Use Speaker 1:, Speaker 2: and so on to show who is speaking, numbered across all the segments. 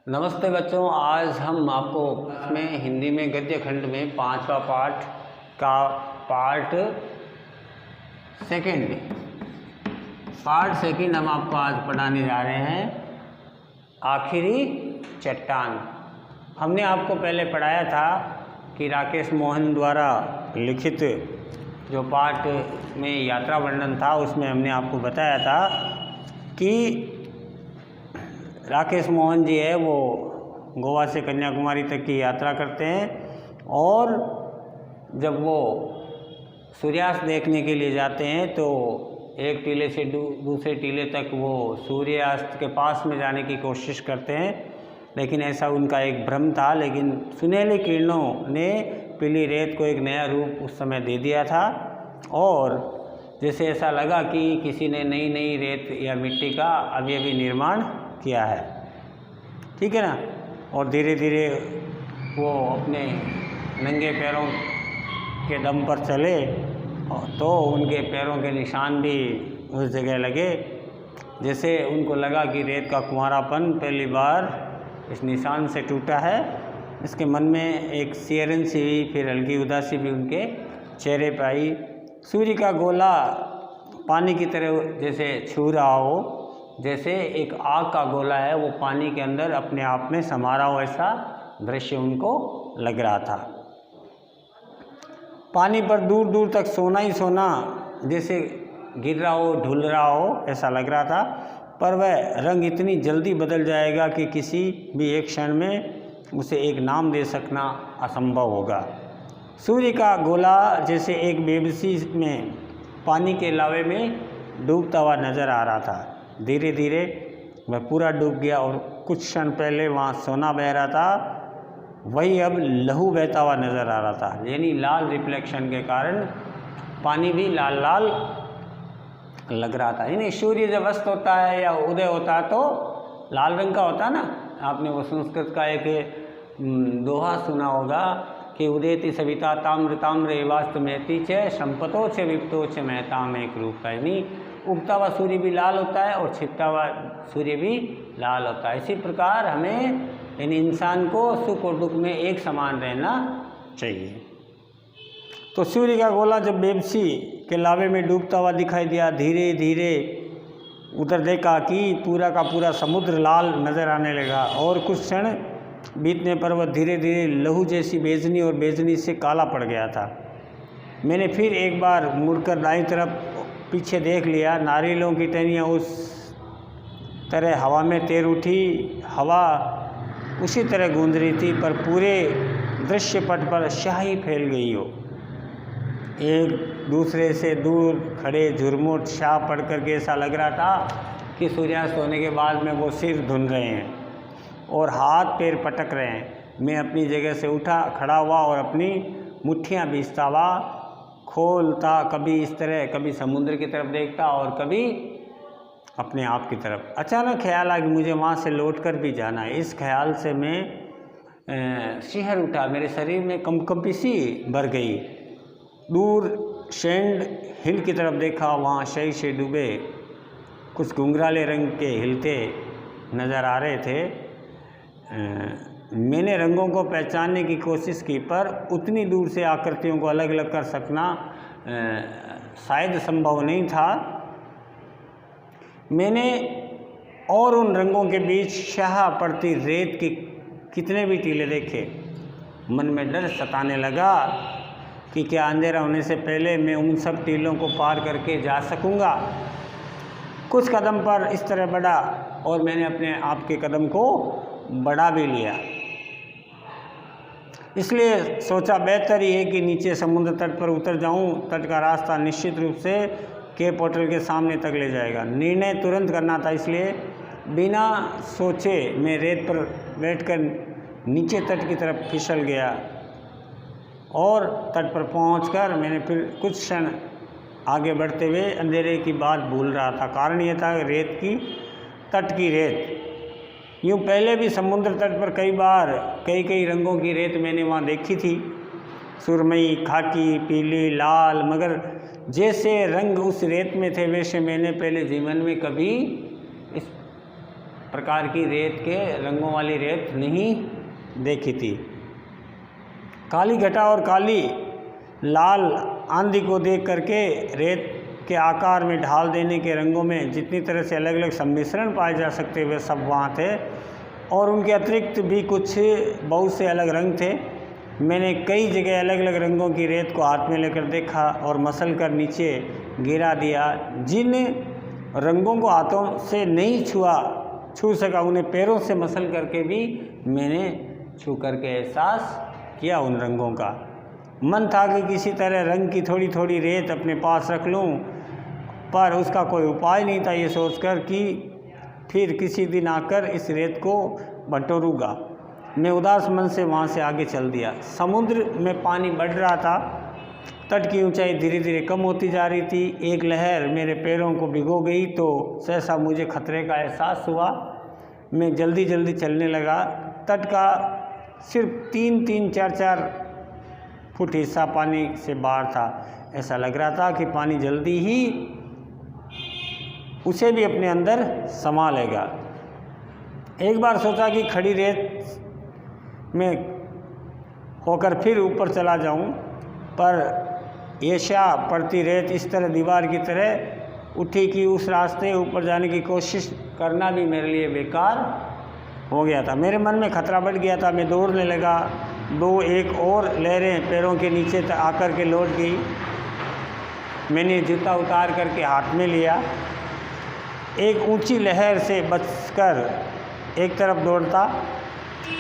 Speaker 1: नमस्ते बच्चों, आज हम आपको इसमें हिंदी में गद्य खंड में 5वां पाठ का पार्ट सेकंड हम आपको आज पढ़ाने जा रहे हैं। आखिरी चट्टान। हमने आपको पहले पढ़ाया था कि राकेश मोहन द्वारा लिखित जो पाठ में यात्रा वर्णन था उसमें हमने आपको बताया था कि राकेश मोहन जी है वो गोवा से कन्याकुमारी तक की यात्रा करते हैं और जब वो सूर्यास्त देखने के लिए जाते हैं तो एक टीले से दूसरे टीले तक वो सूर्यास्त के पास में जाने की कोशिश करते हैं, लेकिन ऐसा उनका एक भ्रम था। लेकिन सुनहली किरणों ने पीली रेत को एक नया रूप उस समय दे दिया था और जैसे ऐसा लगा कि किसी ने नई रेत या मिट्टी का अभी निर्माण किया है, ठीक है ना। और धीरे धीरे वो अपने नंगे पैरों के दम पर चले तो उनके पैरों के निशान भी उस जगह लगे, जैसे उनको लगा कि रेत का कुंवारापन पहली बार इस निशान से टूटा है। इसके मन में एक सिहरन सी हुई, फिर हल्की उदासी भी उनके चेहरे पर आई। सूर्य का गोला पानी की तरह जैसे छू रहा हो, जैसे एक आग का गोला है वो पानी के अंदर अपने आप में समा रहा हो, ऐसा दृश्य उनको लग रहा था। पानी पर दूर दूर तक सोना ही सोना जैसे गिर रहा हो, ढुल रहा हो, ऐसा लग रहा था। पर वह रंग इतनी जल्दी बदल जाएगा कि किसी भी एक क्षण में उसे एक नाम दे सकना असंभव होगा। सूर्य का गोला जैसे एक बेबसी में पानी के लावे में डूबता हुआ नज़र आ रहा था। धीरे धीरे वह पूरा डूब गया और कुछ क्षण पहले वहाँ सोना बह रहा था, वही अब लहू बहता हुआ नज़र आ रहा था। यानी लाल रिफ्लेक्शन के कारण पानी भी लाल लाल लग रहा था। यानी सूर्य जब अस्त होता है या उदय होता है तो लाल रंग का होता है ना। आपने वो संस्कृत का एक दोहा सुना होगा कि उदेति सविता ताम्र ताम्रे वास्तमेति च संपतो च विप्तो च महताम एक रूप। यानी उगता हुआ सूर्य भी लाल होता है और छिपता हुआ सूर्य भी लाल होता है। इसी प्रकार हमें इन इंसान को सुख और दुख में एक समान रहना चाहिए। तो सूर्य का गोला जब बेबसी के लावे में डूबता हुआ दिखाई दिया, धीरे धीरे उधर देखा कि पूरा का पूरा समुद्र लाल नज़र आने लगा और कुछ क्षण बीतने पर वह धीरे धीरे लहू जैसी बेजनी और बेजनी से काला पड़ गया था। मैंने फिर एक बार मुड़कर दाईं तरफ पीछे देख लिया। नारियलों की टहनियाँ उस तरह हवा में तैर उठी, हवा उसी तरह गूंज रही थी, पर पूरे दृश्य पट पर स्याही फैल गई हो। एक दूसरे से दूर खड़े झुरमुट शाह पड़ कर के ऐसा लग रहा था कि सूर्यास्त होने के बाद में वो सिर धुन रहे हैं और हाथ पैर पटक रहे हैं। मैं अपनी जगह से उठा, खड़ा हुआ और अपनी मुट्ठियाँ बीसता हुआ खोलता, कभी इस तरह, कभी समुद्र की तरफ देखता और कभी अपने आप की तरफ। अचानक ख्याल आ कि मुझे वहाँ से लौटकर भी जाना है। इस ख्याल से मैं शिहर उठा, मेरे शरीर में कंपकंपी सी भर गई। दूर सैंड हिल की तरफ देखा, वहाँ शई से डूबे कुछ घुंघराले रंग के हिलते नज़र आ रहे थे। मैंने रंगों को पहचानने की कोशिश की, पर उतनी दूर से आकृतियों को अलग अलग कर सकना शायद संभव नहीं था। मैंने और उन रंगों के बीच शाह पड़ती रेत की कितने भी टीले देखे। मन में डर सताने लगा कि क्या अंधेरा होने से पहले मैं उन सब टीलों को पार करके जा सकूंगा। कुछ कदम पर इस तरह बढ़ा और मैंने अपने आप के कदम को बढ़ा भी लिया। इसलिए सोचा बेहतर ही है कि नीचे समुद्र तट पर उतर जाऊं। तट का रास्ता निश्चित रूप से केप होटल के सामने तक ले जाएगा। निर्णय तुरंत करना था, इसलिए बिना सोचे मैं रेत पर बैठकर नीचे तट की तरफ फिसल गया और तट पर पहुंचकर मैंने फिर कुछ क्षण आगे बढ़ते हुए अंधेरे की बात भूल रहा था। कारण यह था तट की रेत। यूँ पहले भी समुद्र तट पर कई बार कई रंगों की रेत मैंने वहाँ देखी थी, सुरमई, खाकी, पीली, लाल, मगर जैसे रंग उस रेत में थे वैसे मैंने पहले जीवन में कभी इस प्रकार की रेत के रंगों वाली रेत नहीं देखी थी। काली घटा और काली लाल आंधी को देख करके रेत के आकार में ढाल देने के रंगों में जितनी तरह से अलग अलग सम्मिश्रण पाए जा सकते वे सब वहाँ थे, और उनके अतिरिक्त भी कुछ बहुत से अलग रंग थे। मैंने कई जगह अलग अलग रंगों की रेत को हाथ में लेकर देखा और मसल कर नीचे गिरा दिया। जिन रंगों को हाथों से नहीं छू सका उन्हें पैरों से मसल करके भी मैंने छू करके एहसास किया उन रंगों का। मन था कि किसी तरह रंग की थोड़ी थोड़ी रेत अपने पास रख लूं, पर उसका कोई उपाय नहीं था, ये सोचकर कि फिर किसी दिन आकर इस रेत को बटोरूंगा। मैं उदास मन से वहाँ से आगे चल दिया। समुद्र में पानी बढ़ रहा था, तट की ऊंचाई धीरे धीरे कम होती जा रही थी। एक लहर मेरे पैरों को भिगो गई तो सहसा मुझे खतरे का एहसास हुआ। मैं जल्दी जल्दी चलने लगा। तट का सिर्फ 3-4 फुट हिस्सा पानी से बाहर था। ऐसा लग रहा था कि पानी जल्दी ही उसे भी अपने अंदर समा लेगा। एक बार सोचा कि खड़ी रेत में होकर फिर ऊपर चला जाऊं, पर ऐशा पड़ती रेत इस तरह दीवार की तरह उठी कि उस रास्ते ऊपर जाने की कोशिश करना भी मेरे लिए बेकार हो गया था। मेरे मन में खतरा बढ़ गया था। मैं दौड़ने लगा। एक और लहरें पैरों के नीचे आकर के लौट गई। मैंने जूता उतार करके हाथ में लिया। एक ऊंची लहर से बचकर एक तरफ दौड़ता,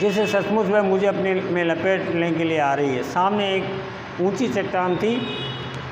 Speaker 1: जैसे सचमुच में मुझे अपने में लपेटने के लिए आ रही है। सामने एक ऊंची चट्टान थी।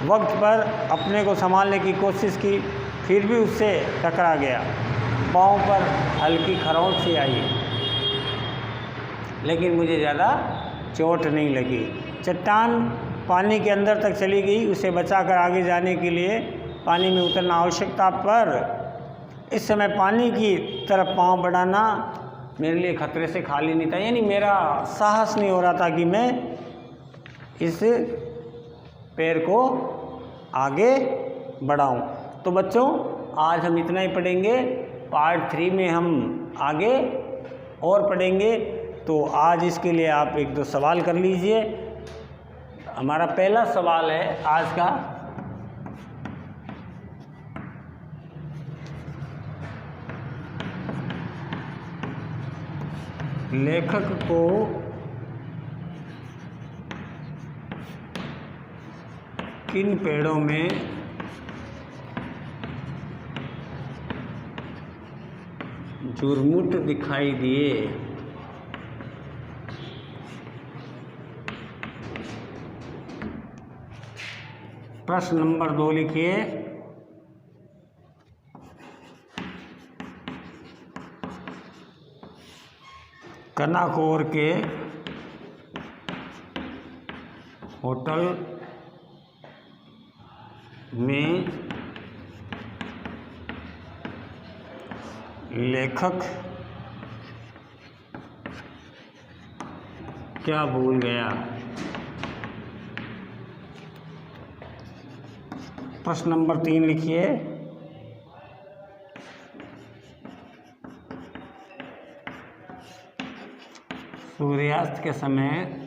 Speaker 1: वक्त पर अपने को संभालने की कोशिश की, फिर भी उससे टकरा गया। पाँव पर हल्की खरोंच सी आई, लेकिन मुझे ज़्यादा चोट नहीं लगी। चट्टान पानी के अंदर तक चली गई। उसे बचाकर आगे जाने के लिए पानी में उतरना आवश्यक था, पर इस समय पानी की तरफ पाँव बढ़ाना मेरे लिए खतरे से खाली नहीं था। यानी मेरा साहस नहीं हो रहा था कि मैं इस पैर को आगे बढ़ाऊं। तो बच्चों, आज हम इतना ही पढ़ेंगे। पार्ट 3 में हम आगे और पढ़ेंगे। तो आज इसके लिए आप 1-2 सवाल कर लीजिए। हमारा पहला सवाल है आज का, लेखक को किन पेड़ों में झुरमुट दिखाई दिए? प्रश्न नंबर 2 लिखिए। कनाकोर के होटल में लेखक क्या भूल गया? प्रश्न नंबर 3 लिखिए। सूर्यास्त के समय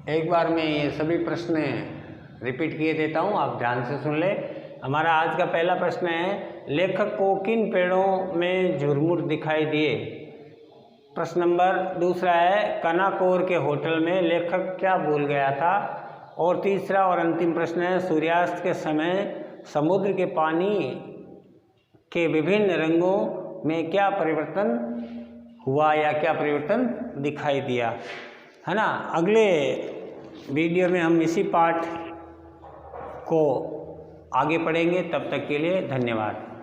Speaker 1: एक बार मैं ये सभी प्रश्न रिपीट किए देता हूँ, आप ध्यान से सुन ले। हमारा आज का पहला प्रश्न है, लेखक को किन पेड़ों में झुरमुट दिखाई दिए? प्रश्न नंबर 2 है, कनाकोर के होटल में लेखक क्या भूल गया था? और तीसरा और अंतिम प्रश्न है, सूर्यास्त के समय समुद्र के पानी के विभिन्न रंगों में क्या परिवर्तन हुआ या क्या परिवर्तन दिखाई दिया, है ना। अगले वीडियो में हम इसी पाठ को आगे पढ़ेंगे। तब तक के लिए धन्यवाद।